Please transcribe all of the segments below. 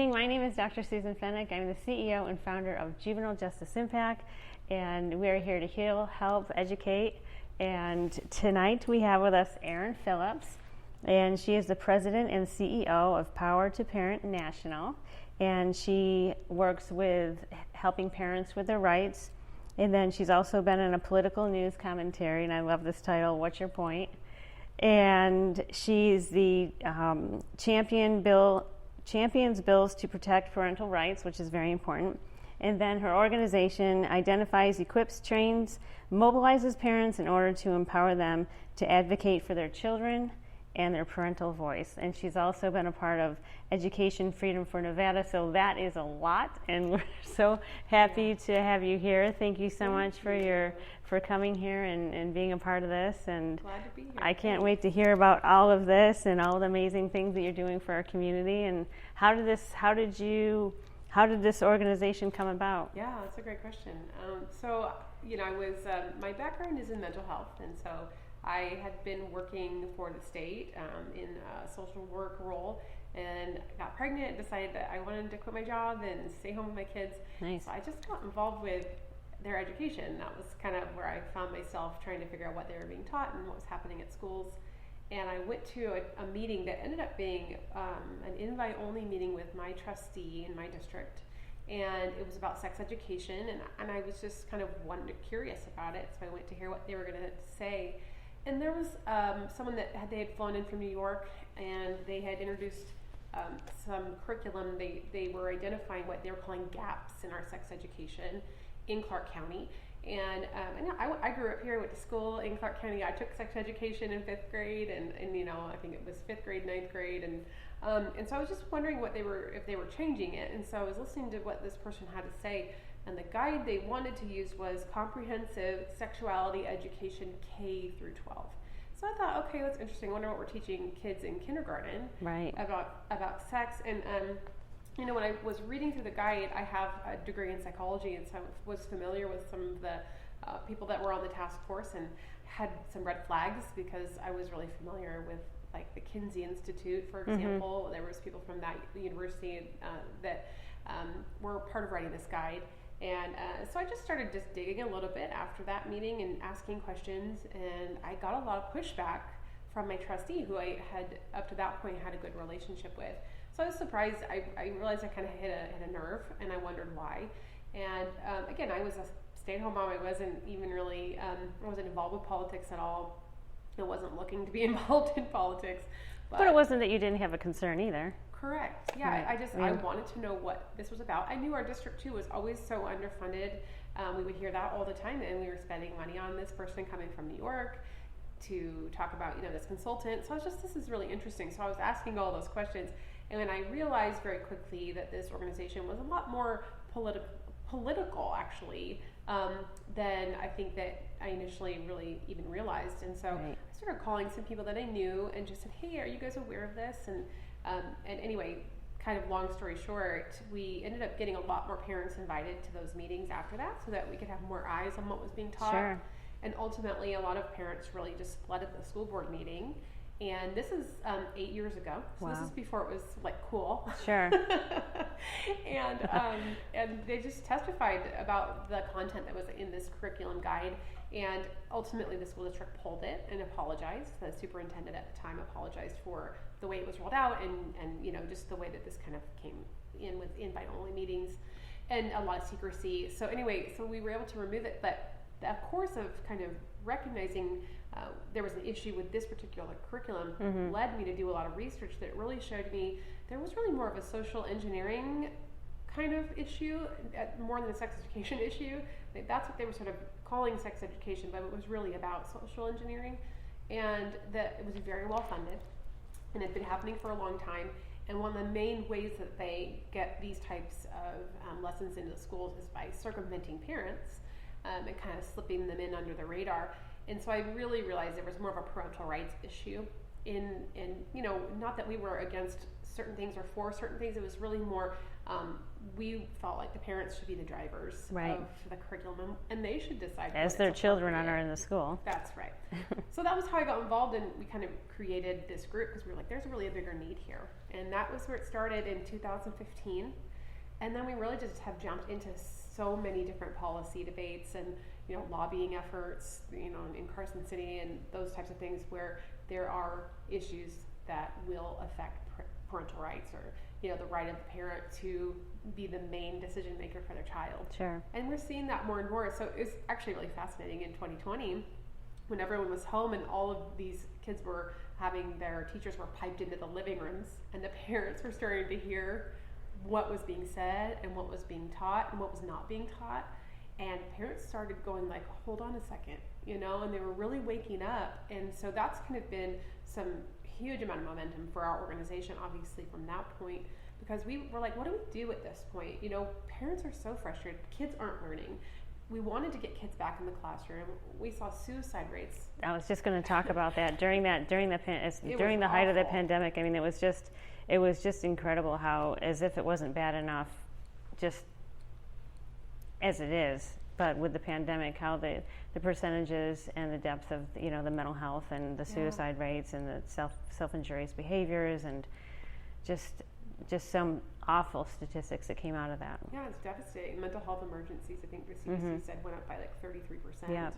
evening. My name is Dr. Susan Feneck. I'm the CEO and founder of Juvenile Justice Impact, and we are here to heal, help, educate. And tonight we have with us Erin Phillips, and she is the president and CEO of Power to Parent National, and she works with helping parents with their rights. And then she's also been in a political news commentary, and I love this title, What's Your Point? And she's the champions bills to protect parental rights, which is very important. And then her organization identifies, equips, trains, mobilizes parents in order to empower them to advocate for their children and their parental voice. And she's also been a part of Education Freedom for Nevada, so that is a lot, and we're so happy to have you here. Thank you so much for coming here and being a part of this. And glad to be here. I can't wait to hear about all of this and all the amazing things that you're doing for our community. And how did this organization come about? Yeah, that's a great question. My background is in mental health, and so I had been working for the state in a social work role, and got pregnant, decided that I wanted to quit my job and stay home with my kids. Nice. So I just got involved with their education. That was kind of where I found myself trying to figure out what they were being taught and what was happening at schools. And I went to a meeting that ended up being an invite-only meeting with my trustee in my district. And it was about sex education, and I was just kind of curious about it, so I went to hear what they were going to say. And there was someone that they had flown in from New York, and they had introduced some curriculum. They were identifying what they were calling gaps in our sex education in Clark County. And I grew up here, went to school in Clark County. I took sex education in 5th grade, and I think it was 5th grade, 9th grade, and so I was just wondering if they were changing it. And so I was listening to what this person had to say. And the guide they wanted to use was Comprehensive Sexuality Education K through 12. So I thought, okay, that's interesting. I wonder what we're teaching kids in kindergarten about sex. And when I was reading through the guide, I have a degree in psychology, and so I was familiar with some of the people that were on the task force, and had some red flags because I was really familiar with like the Kinsey Institute, for example. Mm-hmm. There was people from that university that were part of writing this guide. And so I just started digging a little bit after that meeting and asking questions, and I got a lot of pushback from my trustee, who I had up to that point had a good relationship with. So I was surprised. I realized I kind of hit a nerve, and I wondered why. And again, I was a stay-at-home mom. I wasn't even really I wasn't involved with politics at all. I wasn't looking to be involved in politics. But it wasn't that you didn't have a concern either. Correct. Yeah, right. I wanted to know what this was about. I knew our district too was always so underfunded. We would hear that all the time, and we were spending money on this person coming from New York to talk about this consultant. So this is really interesting. So I was asking all those questions, and then I realized very quickly that this organization was a lot more political actually than I think that I initially really even realized. And so I started calling some people that I knew and just said, hey, are you guys aware of this? And anyway, kind of long story short, we ended up getting a lot more parents invited to those meetings after that, so that we could have more eyes on what was being taught. Sure. And ultimately, a lot of parents really just flooded the school board meeting. And this is 8 years ago. So This is before it was like cool. Sure. and they just testified about the content that was in this curriculum guide. And ultimately, the school district pulled it and apologized. The superintendent at the time apologized for the way it was rolled out, and just the way that this kind of came in with invite-only meetings and a lot of secrecy. So anyway, we were able to remove it. But the course of kind of recognizing there was an issue with this particular curriculum led me to do a lot of research that really showed me there was really more of a social engineering kind of issue, more than a sex education issue. That's what they were sort of calling sex education, but it was really about social engineering, and that it was very well funded, and it had been happening for a long time. And one of the main ways that they get these types of lessons into the schools is by circumventing parents and kind of slipping them in under the radar. And so I really realized there was more of a parental rights issue not that we were against certain things or for certain things. It was really more, we felt like the parents should be the drivers of the curriculum, and they should decide as their children are in the school. That's right. So that was how I got involved, and we kind of created this group because we were like, there's really a bigger need here. And that was where it started in 2015. And then we really just have jumped into so many different policy debates and, lobbying efforts, in Carson City and those types of things where there are issues that will affect parental rights or, the right of the parent to be the main decision maker for their child. Sure. And we're seeing that more and more. So it's actually really fascinating in 2020 when everyone was home and all of these kids were having their teachers were piped into the living rooms and the parents were starting to hear what was being said and what was being taught and what was not being taught. And parents started going like, hold on a second, and they were really waking up. And so that's kind of been some huge amount of momentum for our organization, obviously, from that point, because we were like, what do we do at this point? Parents are so frustrated. Kids aren't learning. We wanted to get kids back in the classroom. We saw suicide rates. I was just going to talk about that during the height of the pandemic. I mean, it was just incredible how, as if it wasn't bad enough, just as it is, but with the pandemic, how the percentages and the depth of the mental health and the suicide rates and the self-injurious behaviors and just some awful statistics that came out of that. Yeah, it's devastating. Mental health emergencies, I think the CDC said, went up by like 33%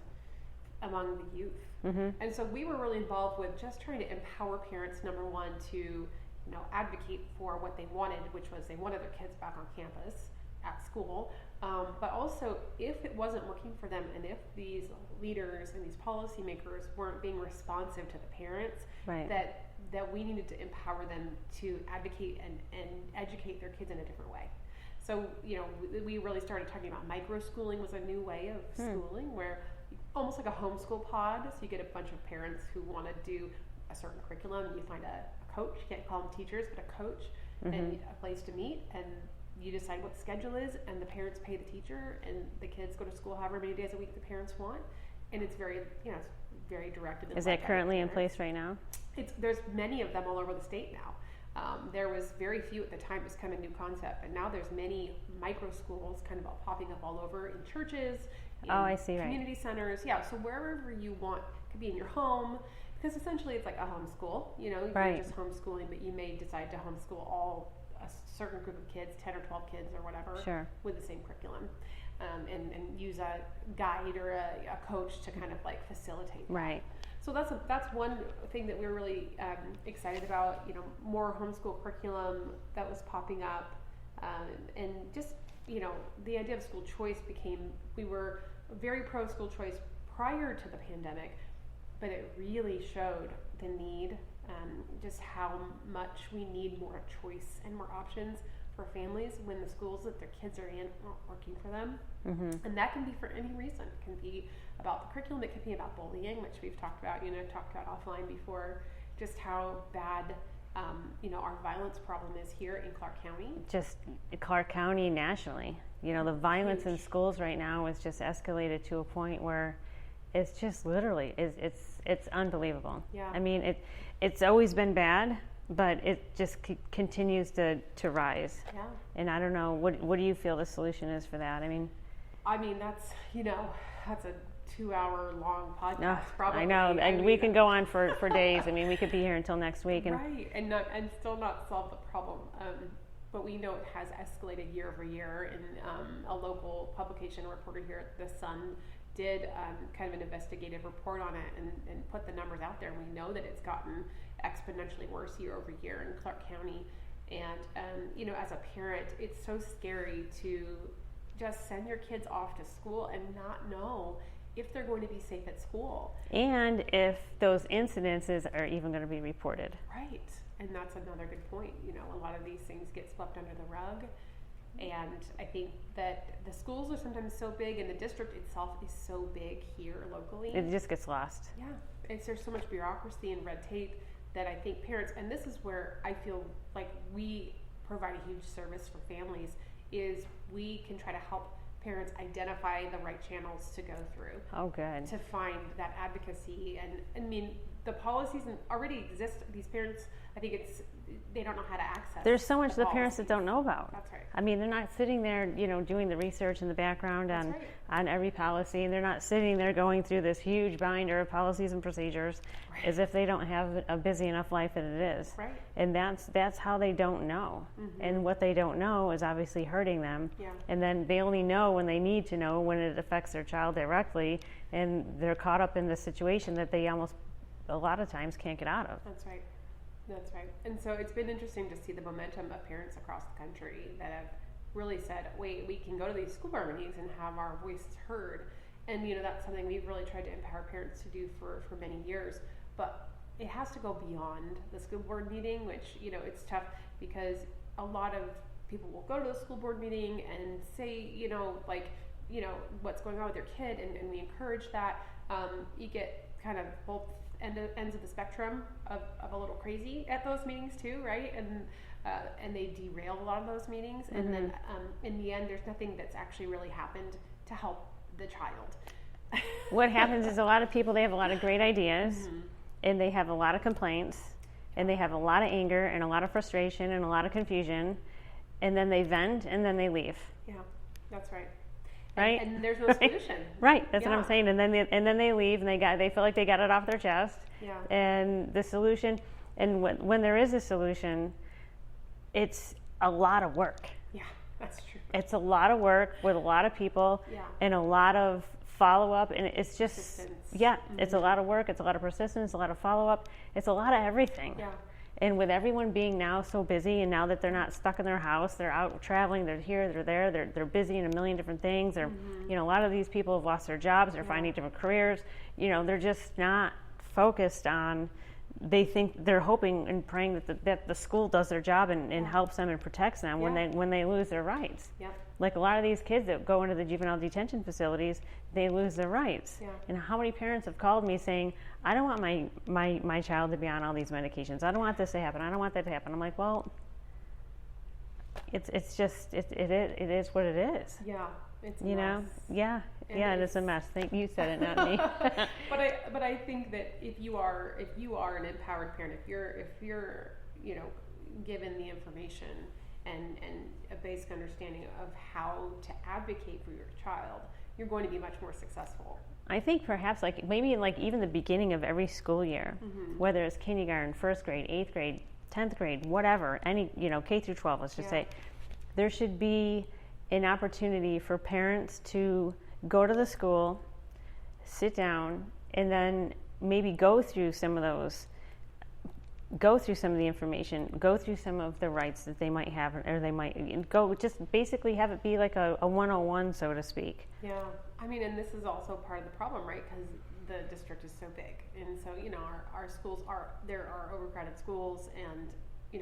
among the youth. And so we were really involved with just trying to empower parents, number one, to advocate for what they wanted, which was they wanted their kids back on campus at school, but also if it wasn't working for them and if these leaders and these policymakers weren't being responsive to the parents, that we needed to empower them to advocate and educate their kids in a different way. So, we really started talking about micro-schooling was a new way of schooling where almost like a homeschool pod. So you get a bunch of parents who want to do a certain curriculum. You find a coach, you can't call them teachers, but a coach and a place to meet, and you decide what the schedule is, and the parents pay the teacher, and the kids go to school however many days a week the parents want, and it's very, it's very directed. Is that currently in place right now? There's many of them all over the state now. There was very few at the time. It was kind of a new concept, but now there's many micro schools kind of all popping up all over in churches, in community centers. Yeah, so wherever you want, it could be in your home, because essentially it's like a homeschool. You're just homeschooling, but you may decide to homeschool all a certain group of kids, 10 or 12 kids or whatever, with the same curriculum, and use a guide or a coach to kind of like facilitate that. Right. So that's one thing that we're really excited about, more homeschool curriculum that was popping up, and just, the idea of school choice we were very pro school choice prior to the pandemic, but it really showed the need, just how much we need more choice and more options for families when the schools that their kids are in aren't working for them. And that can be for any reason. It can be about the curriculum, it can be about bullying, which we've talked about, talked about offline before, just how bad our violence problem is here in Clark County. Just Clark County nationally. The violence in schools right now is just escalated to a point where it's just literally, it's unbelievable. Yeah. I mean, it's always been bad, but it just continues to rise. Yeah. And I don't know, what do you feel the solution is for that? I mean, that's, that's a 2-hour long podcast, probably. I know, and we can go on for days. I mean, we could be here until next week. Right, and still not solve the problem. But we know it has escalated year over year. And a local publication, a reporter here at The Sun, did kind of an investigative report on it and put the numbers out there. And we know that it's gotten exponentially worse year over year in Clark County. And, as a parent, it's so scary to just send your kids off to school and not know if they're going to be safe at school. And if those incidences are even going to be reported. Right. And that's another good point. A lot of these things get swept under the rug. And I think that the schools are sometimes so big and the district itself is so big here locally. It just gets lost. Yeah. There's so much bureaucracy and red tape that I think parents, and this is where I feel like we provide a huge service for families, is we can try to help parents identify the right channels to go through. Oh, good. To find that advocacy. And I mean, the policies already exist. These parents, I think they don't know how to access. There's so much the parents policies. that don't know about. That's right. I mean, they're not sitting there, doing the research in the background That's on right. on every policy, and they're not sitting there going through this huge binder of policies and procedures as if they don't have a busy enough life that it is. Right. And that's how they don't know. And what they don't know is obviously hurting them. Yeah. And then they only know when they need to know, when it affects their child directly, and they're caught up in the situation that they almost a lot of times can't get out of. That's right. That's right. And so it's been interesting to see the momentum of parents across the country that have really said, wait, we can go to these school board meetings and have our voices heard. And, that's something we've really tried to empower parents to do for many years. But it has to go beyond the school board meeting, which, it's tough because a lot of people will go to the school board meeting and say, what's going on with their kid, and we encourage that. You get kind of both ends of the spectrum of a little crazy at those meetings too, right? And they derail a lot of those meetings, and then in the end, there's nothing that's actually really happened to help the child. What happens is a lot of people, they have a lot of great ideas, and they have a lot of complaints, and they have a lot of anger and a lot of frustration and a lot of confusion, and then they vent and then they leave. Yeah, that's right. Right? And there's no solution. Right, that's what I'm saying. And then they leave, and they feel like they got it off their chest. Yeah. And the solution, and when there is a solution, it's a lot of work. Yeah, that's true. It's a lot of work with a lot of people, and a lot of follow-up, and it's just, it's a lot of work, it's a lot of persistence, a lot of follow-up, it's a lot of everything. Yeah. And with everyone being now so busy, and now that they're not stuck in their house, they're out traveling, they're here, they're there, they're busy in a million different things. They're, a lot of these people have lost their jobs, they're finding different careers. They're just not focused on. They think they're hoping and praying that the school does their job and helps them and protects them when they lose their rights. Yeah. Like a lot of these kids that go into the juvenile detention facilities, they lose their rights. Yeah. And how many parents have called me saying, I don't want my child to be on all these medications. I don't want this to happen. I don't want that to happen. I'm like, well, it's just it is what it is. Yeah. It's a mess. It is a mess. You said it, not me. But I think that if you are an empowered parent, if you're given the information and a basic understanding of how to advocate for your child, you're going to be much more successful. I think perhaps maybe in even the beginning of every school year, whether it's kindergarten, first grade, 8th grade, 10th grade, whatever, any K through 12, let's just say, there should be an opportunity for parents to go to the school, sit down, and then maybe go through some of the information, go through some of the rights that they might have, or they might go just basically have it be like a 101, so to speak. Yeah, I mean, and this is also part of the problem, right? Because the district is so big, and so our schools there are overcrowded schools, and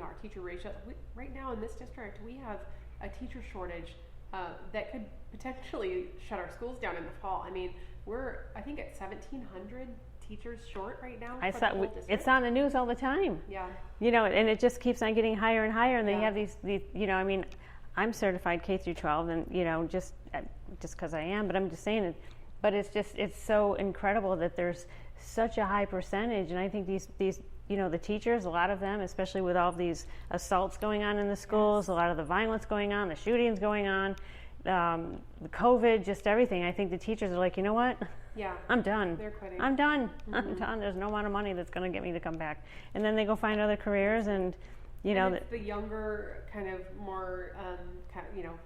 our teacher ratio. Right now in this district, we have a teacher shortage that could potentially shut our schools down in the fall. I mean, we're I think at 1,700 teachers short right now. I saw it's on the news all the time. Yeah. And it just keeps on getting higher and higher, and they have these I mean, I'm certified K through 12, and just because I am, but I'm just saying it. But it's so incredible that there's such a high percentage, and I think these the teachers, a lot of them, especially with all these assaults going on in the schools, a lot of the violence going on, the shootings going on, the COVID, just everything. I think the teachers are like, you know what? Yeah. I'm done. They're quitting. I'm done. I'm done. There's no amount of money that's going to get me to come back. And then they go find other careers, and it's the younger, kind of more,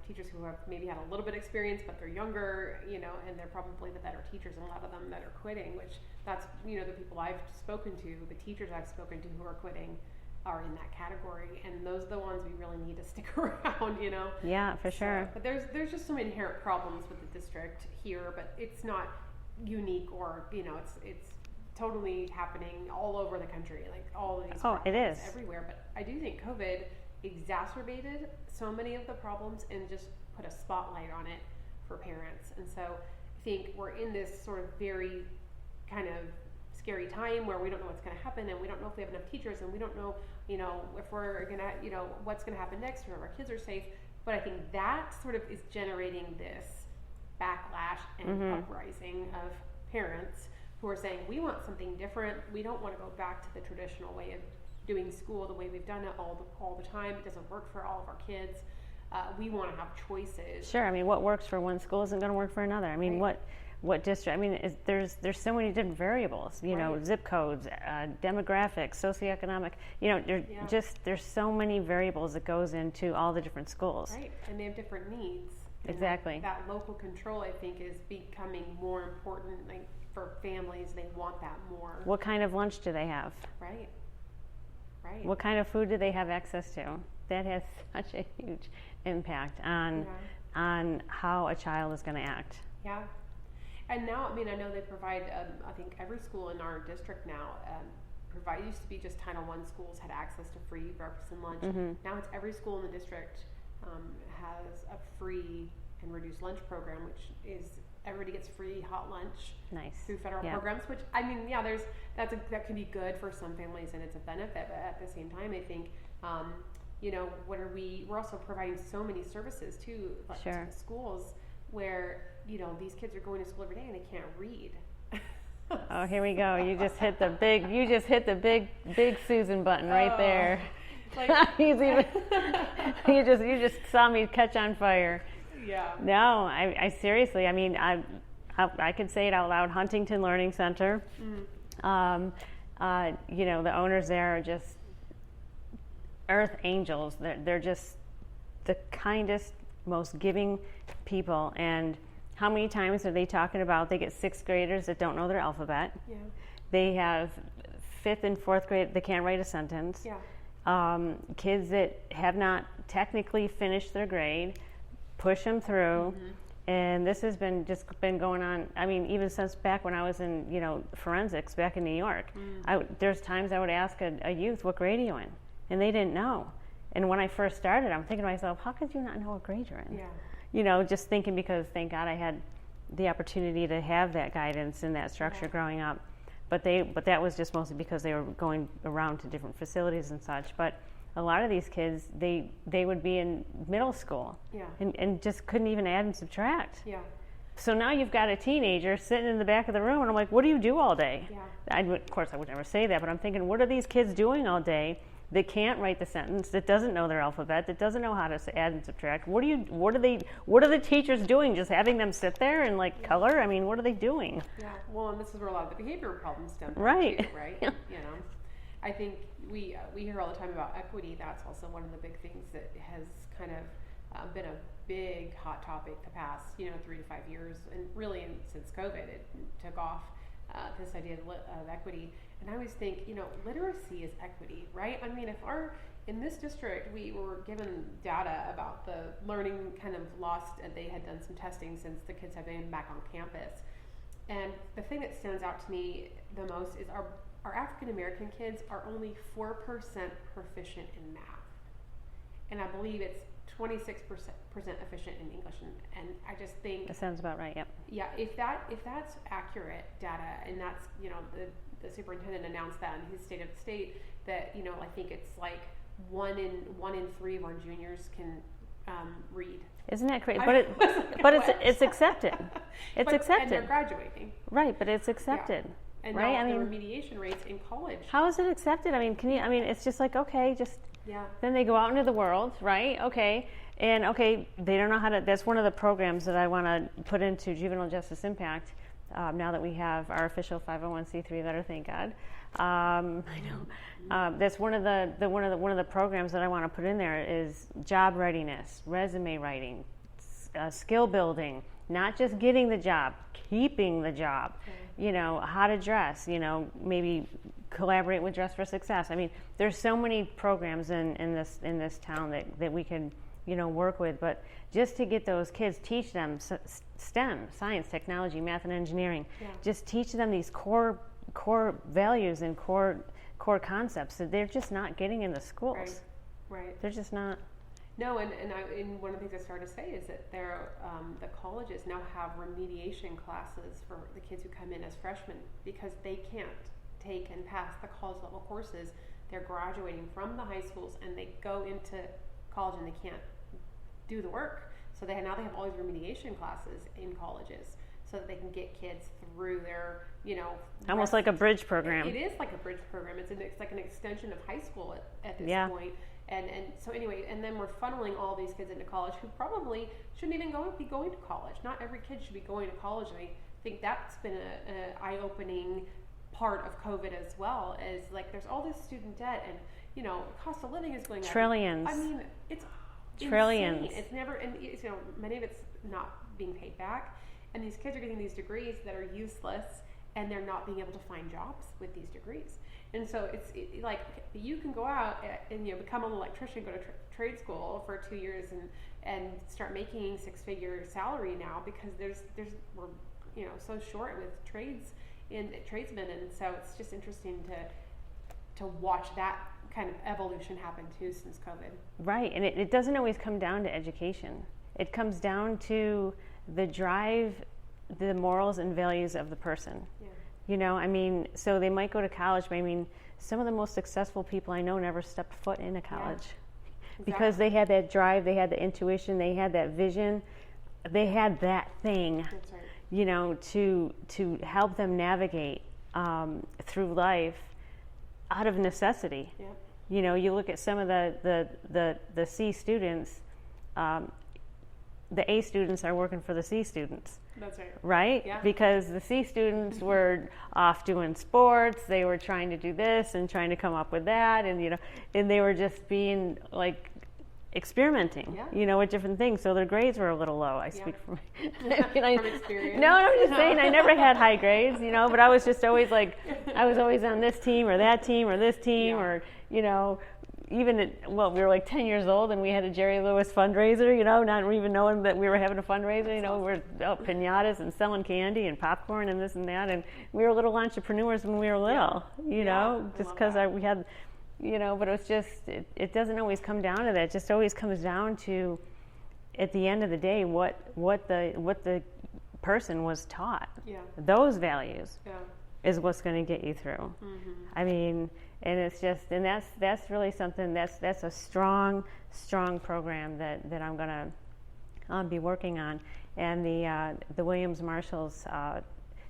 teachers who have maybe had a little bit of experience, but they're younger, and they're probably the better teachers, and a lot of them that are quitting, which that's, the people I've spoken to, the teachers I've spoken to who are quitting are in that category, and those are the ones we really need to stick around, Yeah, for sure. But there's just some inherent problems with the district here, but it's not unique, or, it's totally happening all over the country, like all of these problems it is everywhere. But I do think COVID exacerbated so many of the problems and just put a spotlight on it for parents. And so I think we're in this sort of very kind of scary time where we don't know what's going to happen, and we don't know if we have enough teachers, and we don't know, if we're going to, what's going to happen next, or if our kids are safe. But I think that sort of is generating this backlash and uprising of parents who are saying, we want something different. We don't want to go back to the traditional way of doing school, the way we've done it all the time. It doesn't work for all of our kids. We want to have choices. Sure. I mean, what works for one school isn't going to work for another. I mean, Right. what district? I mean, there's so many different variables. You know, Right. zip codes, demographics, socioeconomic. You know, there's so many variables that goes into all the different schools. Right, and they have different needs. And Exactly. that local control, I think, is becoming more important. Like for families, they want that more. What kind of lunch do they have? Right. Right. What kind of food do they have access to? That has such a huge impact on how a child is going to act. Yeah. And now, I mean, I know they provide, I think every school in our district now used to be just Title I schools had access to free breakfast and lunch. Mm-hmm. Now it's every school in the district has a free and reduced lunch program, which is everybody gets free hot lunch. Nice. Through federal programs, which, I mean, yeah, that can be good for some families and it's a benefit, but at the same time, I think, you know, we're also providing so many services too, like Sure. to the schools where, you know, these kids are going to school every day and they can't read. Oh, here we go. You just hit the big Susan button right there. Like, you just saw me catch on fire. yeah. No, I seriously, I mean, I could say it out loud. Huntington Learning Center. Mm. You know, the owners there are just earth angels. They're just the kindest, most giving people. And how many times are they talking about they get sixth graders that don't know their alphabet? Yeah. They have fifth and fourth grade that can't write a sentence. Yeah. Kids that have not technically finished their grade, push them through. Mm-hmm. And this has been going on. I mean, even since back when I was in, you know, forensics back in New York. There's times I would ask a youth, "What grade are you in?" And they didn't know. And when I first started, I'm thinking to myself, "How could you not know what grade you're in?" Yeah. You know, just thinking, because thank God I had the opportunity to have that guidance and that structure growing up. But that was just mostly because they were going around to different facilities and such. But a lot of these kids, they would be in middle school and just couldn't even add and subtract. Yeah. So now you've got a teenager sitting in the back of the room, and I'm like, what do you do all day? Yeah. Of course, I would never say that, but I'm thinking, what are these kids doing all day that can't write the sentence, that doesn't know their alphabet, that doesn't know how to add and subtract? What are the teachers doing? Just having them sit there and like color? I mean, what are they doing? Yeah. Well, and this is where a lot of the behavioral problems stem from Right. too, right? You know, I think we hear all the time about equity. That's also one of the big things that has kind of been a big hot topic the past 3 to 5 years, and really since COVID it took off. This idea of equity. And I always think, literacy is equity, right? I mean, in this district, we were given data about the learning kind of lost, and they had done some testing since the kids have been back on campus. And the thing that stands out to me the most is our African American kids are only 4% proficient in math. And I believe it's 26% efficient in English, and I just think That sounds about right. Yep. Yeah, if that's accurate data, and that's the superintendent announced that in his state of the state that I think it's like one in 3 of our juniors can read. Isn't that crazy? It's accepted. It's accepted. And they're graduating. Right, but it's accepted. Yeah. And right? now the remediation rates in college. How is it accepted? I mean, it's just like, okay, just. Yeah. Then they go out into the world, right? Okay. And they don't know how to. That's one of the programs that I want to put into Juvenile Justice Impact. Now that we have our official 501c3 letter, thank God. I know. That's one of the programs that I want to put in there is job readiness, resume writing, skill building. Not just getting the job, keeping the job. Okay. How to dress. Maybe collaborate with Dress for Success. I mean, there's so many programs in this town that we can work with, but just to get those kids, teach them STEM, science, technology, math, and engineering. Yeah. Just teach them these core values and core concepts that they're just not getting in the schools. Right. They're just not. No, and one of the things I started to say is that the colleges now have remediation classes for the kids who come in as freshmen because they can't take and pass the college level courses. They're graduating from the high schools and they go into college and they can't do the work. So now they have all these remediation classes in colleges. so that they can get kids through their, almost like a bridge program. It is like a bridge program. It's like an extension of high school at this point. And so anyway, and then we're funneling all these kids into college who probably shouldn't even be going to college. Not every kid should be going to college. And I think that's been an eye-opening part of COVID as well, is like there's all this student debt, and cost of living is going up. Trillions. I mean, it's trillions. Insane. It's never, and many of it's not being paid back, and these kids are getting these degrees that are useless, and they're not being able to find jobs with these degrees. And so it's like you can go out and become an electrician, go to trade school for 2 years, and start making 6-figure salary now, because we're so short with tradesmen, and so it's just interesting to watch that kind of evolution happen too since COVID. Right, and it doesn't always come down to education. It comes down to the drive, the morals and values of the person. Yeah. So they might go to college, but some of the most successful people I know never stepped foot into college. Yeah. Because they had that drive, they had the intuition, they had that vision, they had that thing. That's right. To help them navigate through life out of necessity. Yeah. You look at some of the C students, the A students are working for the C students. That's right. Right? Yeah. Because the C students were off doing sports, they were trying to do this and trying to come up with that, and they were just being like experimenting, with different things. So their grades were a little low. I speak from from experience. No, I'm just saying I never had high grades, but I was just always like, I was always on this team or that team or this team, or, even we were like 10 years old and we had a Jerry Lewis fundraiser, not even knowing that we were having a fundraiser, we're pinatas and selling candy and popcorn and this and that. And we were little entrepreneurs when we were little, just because we had, but it was just, it doesn't always come down to that. It just always comes down to, at the end of the day, what the person was taught. Yeah. Those values is what's going to get you through. Mm-hmm. And it's just, and that's really something that's a strong program that I'm going to be working on. And the Williams Marshall's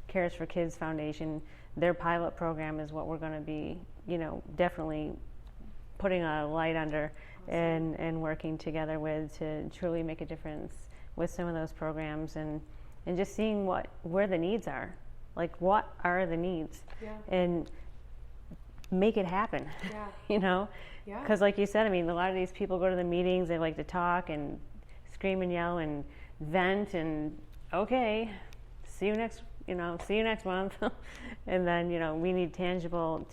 Cares for Kids Foundation, their pilot program is what we're going to be, definitely putting a light under. Awesome. and working together with to truly make a difference with some of those programs, and just seeing where the needs are, like what are the needs, and make it happen. Because like you said, a lot of these people go to the meetings, they like to talk and scream and yell and vent, and okay, see you next month. And then we need tangible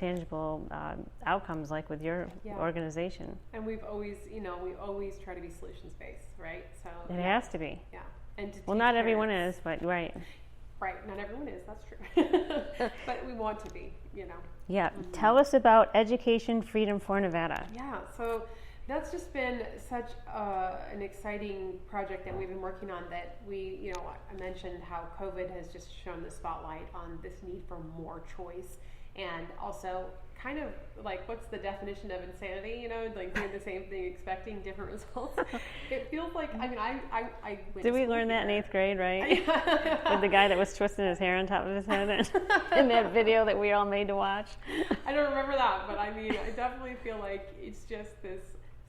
outcomes, like with your organization. And we always try to be solutions based, right? So it has to be. Yeah. And not everyone is, but right. Right, not everyone is, that's true. But we want to be, Yeah, Tell us about Education Freedom for Nevada. Yeah, so that's just been such an exciting project that we've been working on, that we, I mentioned how COVID has just shown the spotlight on this need for more choice, and also kind of like, what's the definition of insanity, like doing the same thing, expecting different results. It feels like, I went Did we learn that in 8th grade, right? With the guy that was twisting his hair on top of his head in that video that we all made to watch? I don't remember that, but I definitely feel like it's just this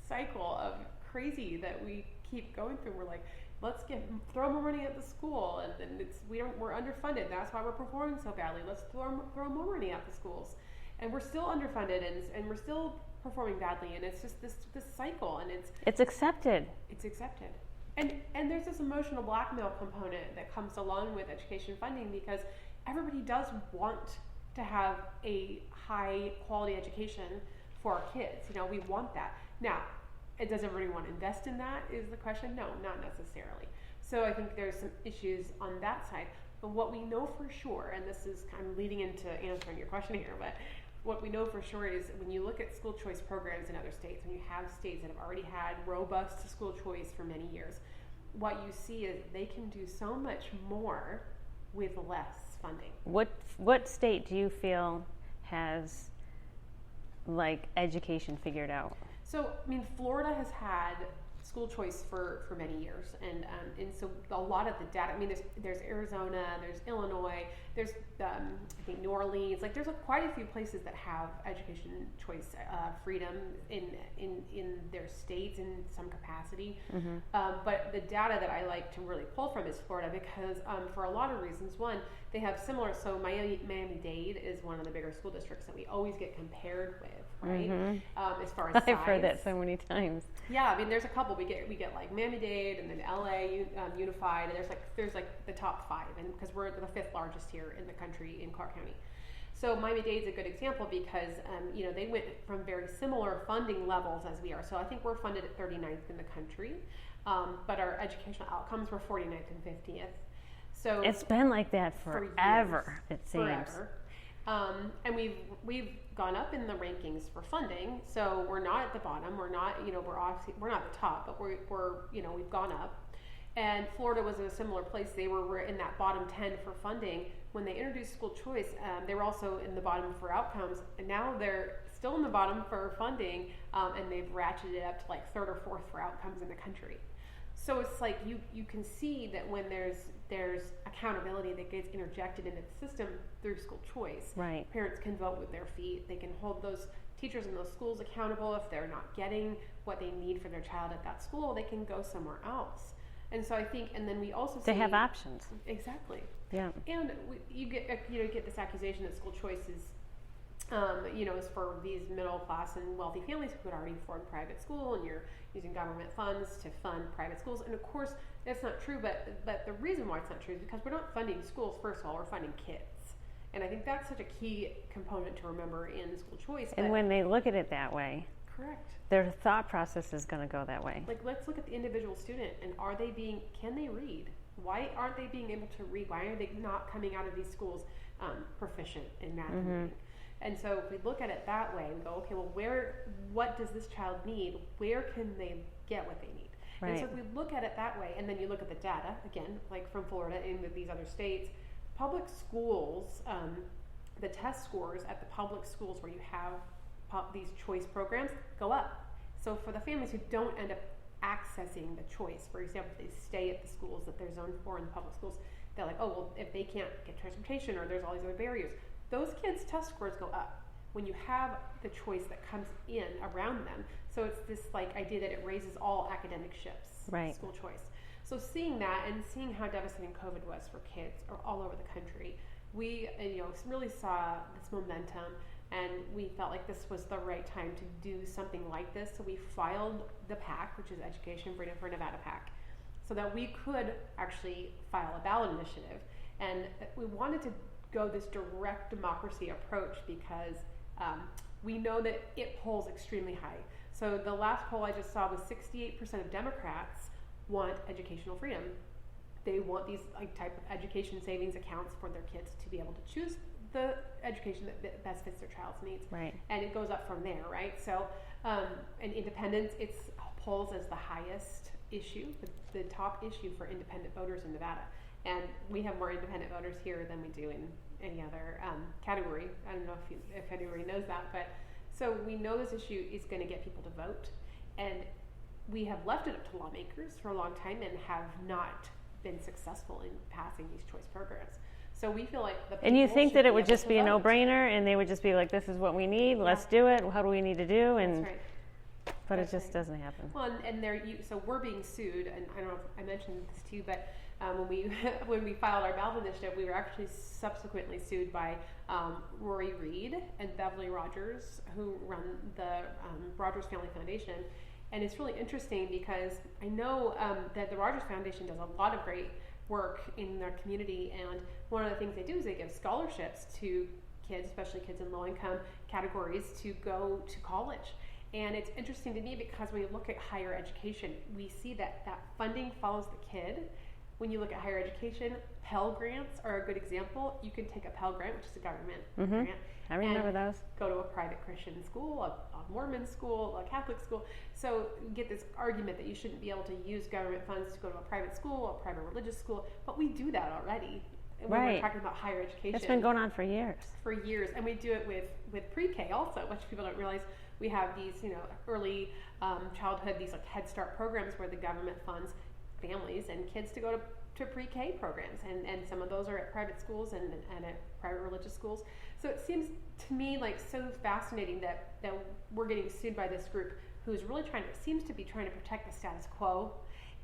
cycle of crazy that we keep going through. We're like, let's throw more money at the school, and then we're underfunded. That's why we're performing so badly. Let's throw more money at the schools, and we're still underfunded, and we're still performing badly. And it's just this cycle, and it's accepted. It's accepted, and there's this emotional blackmail component that comes along with education funding, because everybody does want to have a high quality education for our kids. We want that. Now, does everybody want to invest in that, is the question? No, not necessarily. So I think there's some issues on that side. But what we know for sure, and this is kind of leading into answering your question here, but what we know for sure is when you look at school choice programs in other states, when you have states that have already had robust school choice for many years, what you see is they can do so much more with less funding. What state do you feel has education figured out? So, Florida has had school choice for many years, and so a lot of the data. I mean, there's Arizona, there's Illinois, there's I think New Orleans. Like there's quite a few places that have education choice freedom in their states in some capacity. But the data that I like to really pull from is Florida, because for a lot of reasons. One, they have similar. So Miami-Dade is one of the bigger school districts that we always get compared with, right? As far as size. I've heard that so many times. Yeah, I mean, there's a couple. We get like Miami-Dade, and then LA Unified, and there's like the top 5, and because we're the 5th largest here in the country in Clark County. So Miami-Dade's a good example because they went from very similar funding levels as we are. So I think we're funded at 39th in the country, but our educational outcomes were 49th and 50th. So it's been like that forever, it seems. Forever. And we've gone up in the rankings for funding, so we're not at the bottom. We're not, we're not the top, but we're we've gone up. And Florida was in a similar place. They were in that bottom 10 for funding. When they introduced school choice, they were also in the bottom for outcomes, and now they're still in the bottom for funding, and they've ratcheted it up to like 3rd or 4th for outcomes in the country. So it's like you can see that when there's accountability that gets interjected into the system through school choice. Right. Parents can vote with their feet. They can hold those teachers in those schools accountable. If they're not getting what they need for their child at that school, they can go somewhere else. And so I think, and then we also they have options. Exactly. Yeah. And you get this accusation that school choice is is for these middle class and wealthy families who could already afford private school, and you're using government funds to fund private schools. And of course, that's not true. But the reason why it's not true is because we're not funding schools. First of all, we're funding kids, and I think that's such a key component to remember in school choice. And when they look at it that way, correct, their thought process is going to go that way. Like, let's look at the individual student, and can they read? Why aren't they being able to read? Why are they not coming out of these schools proficient in math and reading? And so if we look at it that way, we go, okay, well, what does this child need? Where can they get what they need? Right. And so if we look at it that way, and then you look at the data, again, like from Florida and with these other states, public schools, the test scores at the public schools where you have these choice programs go up. So for the families who don't end up accessing the choice, for example, they stay at the schools that they're zoned for in the public schools, they're like, oh, well, if they can't get transportation or there's all these other barriers, those kids' test scores go up when you have the choice that comes in around them. So it's this idea that it raises all academic ships, right. School choice. So seeing that and seeing how devastating COVID was for kids all over the country, we really saw this momentum, and we felt like this was the right time to do something like this. So we filed the PAC, which is Education Freedom for Nevada PAC, so that we could actually file a ballot initiative. And we wanted to go this direct democracy approach because we know that it polls extremely high. So the last poll I just saw was 68% of Democrats want educational freedom. They want these type of education savings accounts for their kids to be able to choose the education that best fits their child's needs. Right. And it goes up from there, right? So, and independence, it's polls as the highest issue, the top issue for independent voters in Nevada. And we have more independent voters here than we do in any other category. I don't know if anybody knows that, but so we know this issue is going to get people to vote, and we have left it up to lawmakers for a long time and have not been successful in passing these choice programs. So we feel like the people and you think that it would just be a vote. no-brainer, and they would just be like, "This is what we need. Let's do it. How do we need to do?" And that's right. but That's it just right. doesn't happen. Well, and so we're being sued, and I don't know if I mentioned this to you, but when we filed our ballot initiative, we were actually subsequently sued by Rory Reed and Beverly Rogers, who run the Rogers Family Foundation. And it's really interesting because I know that the Rogers Foundation does a lot of great work in their community, and one of the things they do is they give scholarships to kids, especially kids in low-income categories, to go to college. And it's interesting to me because when you look at higher education, we see that funding follows the kid. When you look at higher education, Pell Grants are a good example. You can take a Pell Grant, which is a government grant. I remember those. Go to a private Christian school, a Mormon school, a Catholic school. So you get this argument that you shouldn't be able to use government funds to go to a private school, a private religious school, but we do that already. When we're talking about higher education. It's been going on for years. And we do it with pre-K also, which people don't realize. we have these, early childhood, these like Head Start programs where the government funds families and kids to go to pre-K programs, and some of those are at private schools and at private religious schools. So it seems to me like so fascinating that we're getting sued by this group who's really seems to be trying to protect the status quo,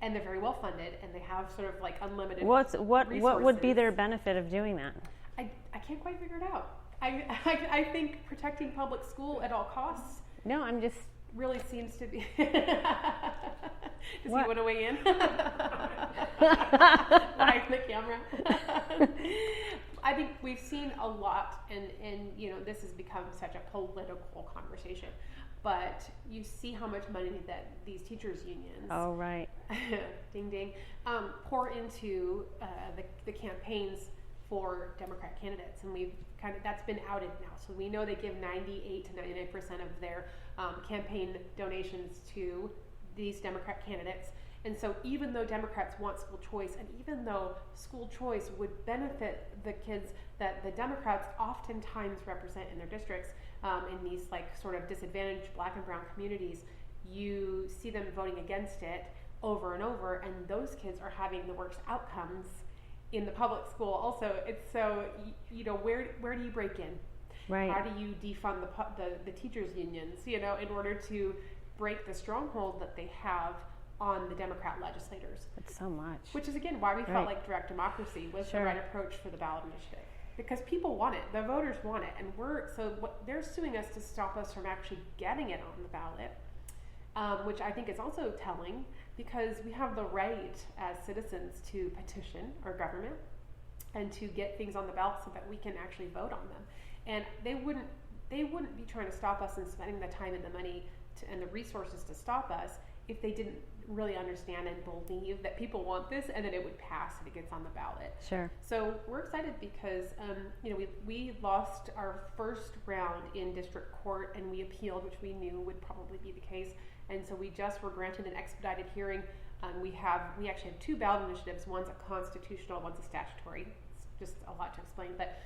and they're very well funded and they have sort of like unlimited What would be resources. their benefit of doing that? I can't quite figure it out. I think protecting public school at all costs No, I'm just. really seems to be. Does he want to weigh in? Live the camera. I think we've seen a lot, and this has become such a political conversation. But you see how much money that these teachers unions, Oh, right. ding ding, pour into the campaigns for Democrat candidates, and that's been outed now. So we know they give 98 to 99% of their campaign donations to these Democrat candidates. And so even though Democrats want school choice, and even though school choice would benefit the kids that the Democrats oftentimes represent in their districts, in these like sort of disadvantaged Black and brown communities, you see them voting against it over and over, and those kids are having the worst outcomes in the public school. Also, it's so, where do you break in? Right. How do you defund the teachers unions, in order to break the stronghold that they have on the Democrat legislators? It's so much. Which is, again, why we felt Right. like direct democracy was Sure. the right approach for the ballot initiative. Because people want it, the voters want it, and they're suing us to stop us from actually getting it on the ballot, which I think is also telling, because we have the right as citizens to petition our government and to get things on the ballot so that we can actually vote on them. And they wouldn't be trying to stop us and spending the time and the money and the resources to stop us if they didn't really understand and believe that people want this and that it would pass if it gets on the ballot. Sure. So we're excited because we lost our first round in district court, and we appealed, which we knew would probably be the case. And so we just were granted an expedited hearing. We actually have two ballot initiatives. One's a constitutional, one's a statutory. It's just a lot to explain, but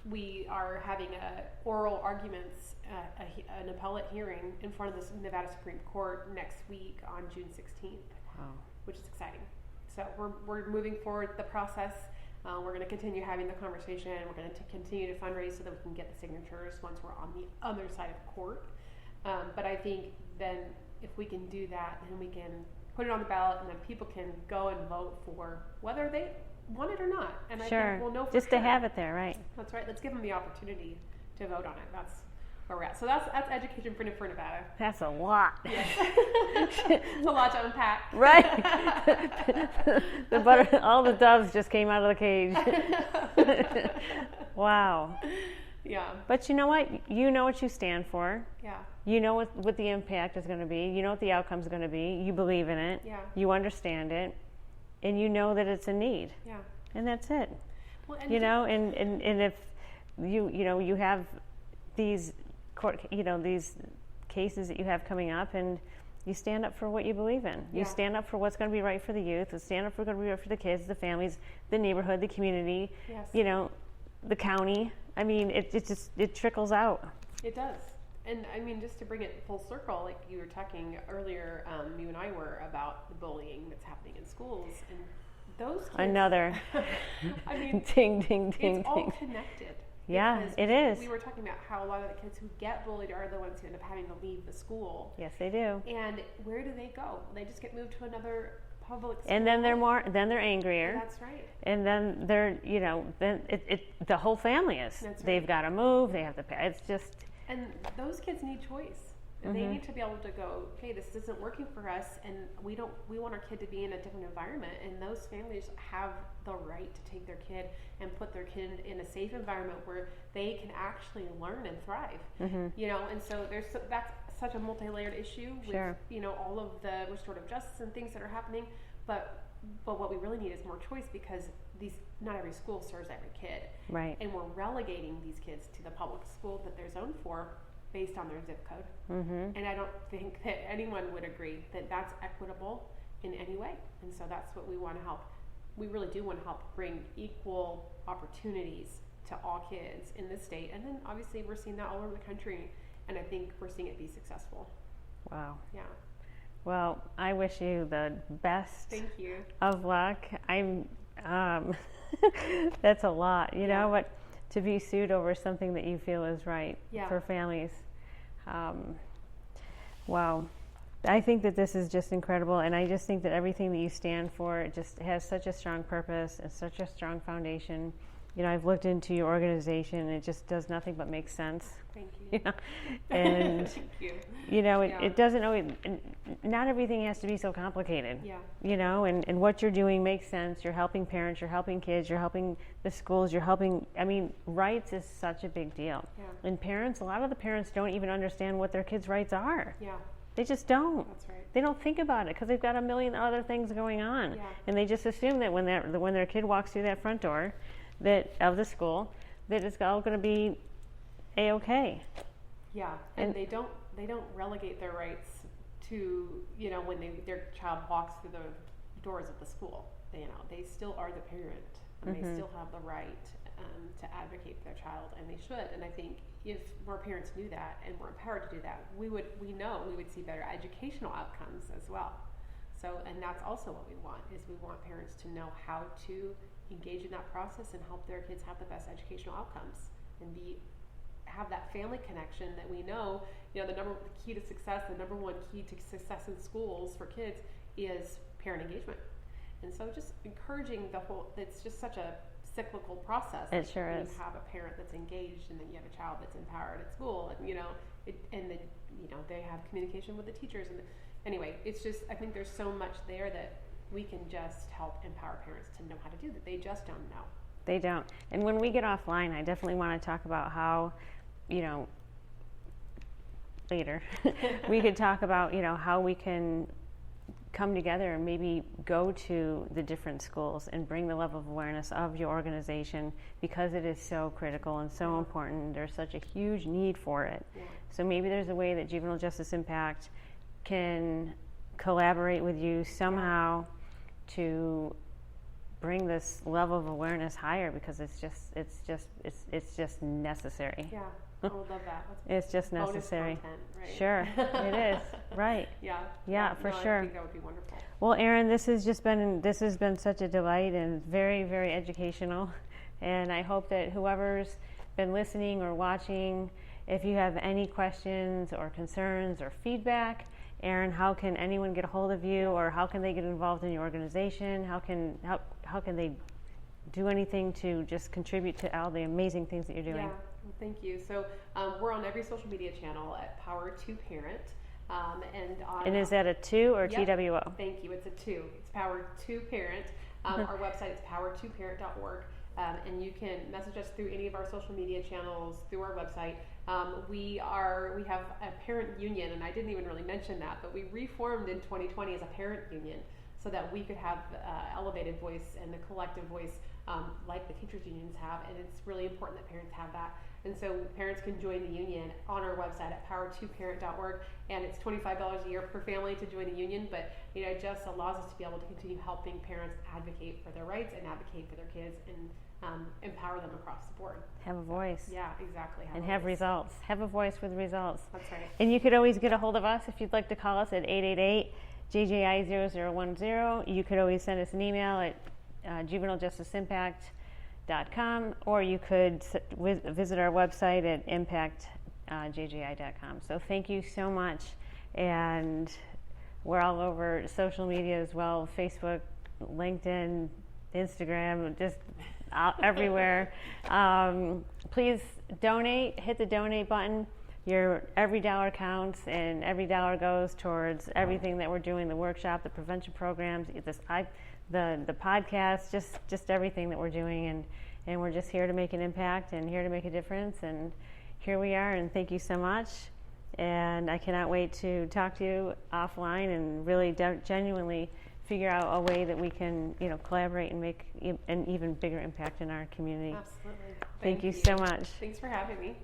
we are having oral arguments, an appellate hearing in front of the Nevada Supreme Court next week on June 16th, Wow. which is exciting. So we're moving forward the process. We're going to continue having the conversation. We're going to continue to fundraise so that we can get the signatures once we're on the other side of court. But I think then if we can do that, then we can put it on the ballot, and then people can go and vote for whether they want it or not. And Sure. I think we'll know for Just sure. to have it there, right? That's right. Let's give them the opportunity to vote on it. That's where we're at. So that's education for Nevada. That's a lot. Yes. It's a lot to unpack. Right. All the doves just came out of the cage. Wow. Yeah. But you know what? You know what you stand for. Yeah. You know what the impact is going to be. You know what the outcome is going to be. You believe in it. Yeah. You understand it. And you know that it's a need. Yeah. And that's it. Well, and And if you have these these cases that you have coming up, and you stand up for what you believe in. You Yeah. stand up for what's going to be right for the youth. You stand up for what's going to be right for the kids, the families, the neighborhood, the community. Yes. The county. I mean, it trickles out. It does. And I mean, just to bring it full circle, like you were talking earlier, you and I were, about the bullying that's happening in schools, and those kids, Another. I mean, ding, ding, ding, it's all ding. connected. Yeah, Because it is. We were talking about how a lot of the kids who get bullied are the ones who end up having to leave the school. Yes, they do. And where do they go? They just get moved to another public school. And then they're angrier. That's right. And then they're, then the whole family is. That's right. They've got to move. They have to pay. It's just. And those kids need choice. And they need to be able to go, okay, this isn't working for us, and we want our kid to be in a different environment. And those families have the right to take their kid and put their kid in a safe environment where they can actually learn and thrive. And so that's such a multi-layered issue with Sure. all of the restorative justice and things that are happening. But what we really need is more choice, because not every school serves every kid. Right. And we're relegating these kids to the public school that they're zoned for based on their zip code. And I don't think that anyone would agree that that's equitable in any way. And so that's what we want to help. We really do want to help bring equal opportunities to all kids in this state. And then obviously we're seeing that all over the country. and I think we're seeing it be successful. Wow. Yeah. Well, I wish you the best Thank you. of luck. That's a lot, you know, but to be sued over something that you feel is right for families. Wow. I think that this is just incredible, and I just think that everything that you stand for just has such a strong purpose and such a strong foundation. You know, I've looked into your organization, and it just does nothing but make sense. Thank you. You know? And, Thank you. you know, it doesn't always, not everything has to be so complicated. Yeah. You know, and what you're doing makes sense. You're helping parents, you're helping kids, you're helping the schools, you're helping, I mean, rights is such a big deal. Yeah. And parents, a lot of the parents don't even understand what their kids' rights are. Yeah. They just don't. That's right. They don't think about it because they've got a million other things going on. Yeah. And they just assume that when their kid walks through that front door of the school, that it's all going to be A-okay. Yeah, and they don't relegate their rights to, you know, when their child walks through the doors of the school. You know, they still are the parent, and they still have the right to advocate for their child, and they should. And I think if more parents knew that and were empowered to do that, we would see better educational outcomes as well. So, and that's also what we want parents to know how to engage in that process and help their kids have the best educational outcomes and have that family connection that we know, you know, the key to success, the number one key to success in schools for kids is parent engagement. And so just encouraging it's just such a cyclical process. It sure is. You have a parent that's engaged, and then you have a child that's empowered at school, and you know, they have communication with the teachers, and anyway, it's just, I think there's so much there that we can just help empower parents to know how to do that. They just don't know. They don't. And when we get offline, I definitely want to talk about how, you know, later we could talk about, you know, how we can come together and maybe go to the different schools and bring the level of awareness of your organization, because it is so critical and so important. There's such a huge need for it. Yeah. So maybe there's a way that Juvenile Justice Impact can collaborate with you somehow to bring this level of awareness higher, because it's just necessary. Yeah. I would love that. It's just necessary. Content, right? Sure, it is. Right. Yeah, for no, sure. I think that would be wonderful. Well, Erin, this has been such a delight and very, very educational. And I hope that whoever's been listening or watching, if you have any questions or concerns or feedback, Erin, how can anyone get a hold of you, or how can they get involved in your organization? How can they do anything to just contribute to all the amazing things that you're doing? Yeah. Thank you. So we're on every social media channel at Power2Parent. And is that a 2 or yep, TWO? Thank you. It's a 2. It's Power2Parent. Our website is power2parent.org. And you can message us through any of our social media channels, through our website. We have a parent union, and I didn't even really mention that, but we reformed in 2020 as a parent union so that we could have elevated voice and a collective voice like the teachers unions have, and it's really important that parents have that. And so parents can join the union on our website at power2parent.org, and it's $25 a year per family to join the union, but you know, it just allows us to be able to continue helping parents advocate for their rights and advocate for their kids and empower them across the board. Have a voice. Yeah, exactly. Have results. Have a voice with results. That's right. And you could always get a hold of us if you'd like to call us at 888-JJI-0010. You could always send us an email at juvenilejusticeimpact.com, or you could visit our website at impactjji.com. So thank you so much. And we're all over social media as well, Facebook, LinkedIn, Instagram, just everywhere. Please donate, hit the donate button. Every dollar counts, and every dollar goes towards everything that we're doing, the workshop, the prevention programs, the podcast, just everything that we're doing, and we're just here to make an impact and here to make a difference, and here we are, and thank you so much. And I cannot wait to talk to you offline and really genuinely figure out a way that we can, you know, collaborate and make an even bigger impact in our community. Absolutely. Thank you so much. Thanks for having me.